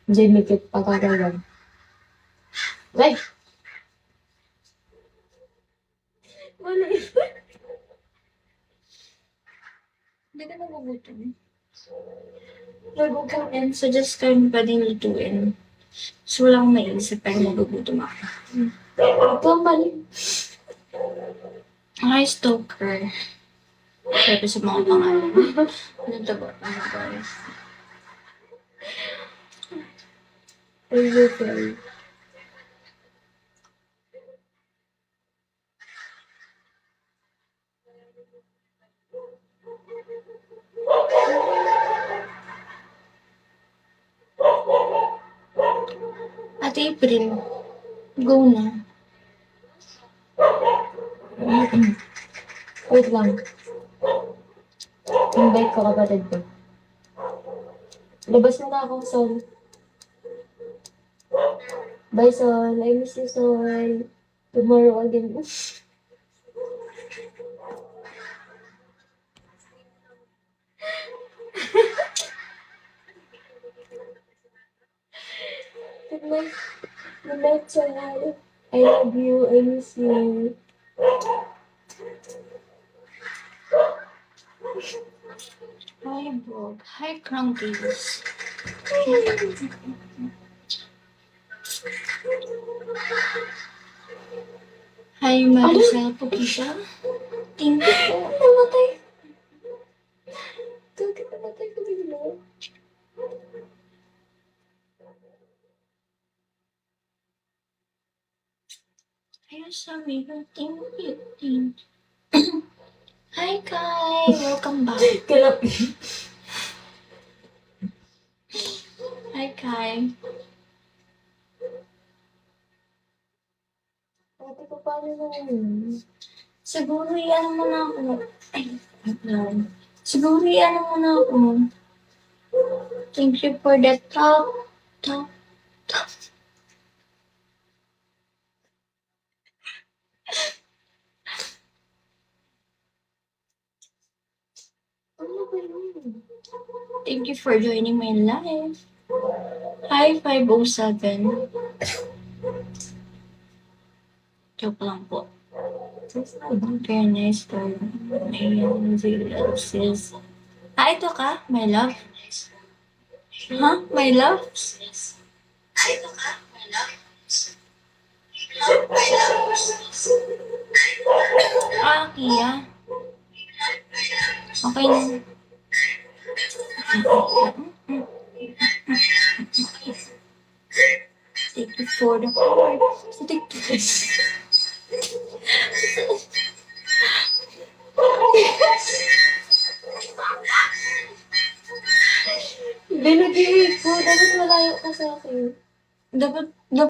Jimmy Kit pagkagalan. Ay! Wala ito. Hindi ka nagugutom. Nagugutom yan. Suggest kayo pa din lutuin. So, wala akong maisip pero nagugutom ako. Ito ang mali. Hi, stalker. Sabi sa mga pangalan. Ano ito ba? Ano ba? Okay. Ate April, go na. Wait lang. Invite ko kapatid ko. Labas na ako, Sol. Bye, Sol. I miss you, Sol. Tomorrow again. Good night. Good night, Sol. I love you. I miss you. Hi, Brog. Hi, Crunkies. Hi, Maricel Pukisha. Thank you po. Namatay. Bakit namatay ko bigla? Ayun, sabi ko, thank you. Hi, Kai. Welcome back. Kalap. Hi, Kai. Ate ko, paano naman? Siguro yan mo na ako. Ay, no. Siguro yan mo na ako. Thank you for the talk. Ano ba yun? Thank you for joining my live. Hi, 507. Joke lang po. Very nice to ayan, sis. Ito ka, my love? Huh? My love? Ito ka, my love? My love? Kia. Okay na. Take you for the heart. Take this. Binagay ko. Dapat malayo ka sa akin. Dapat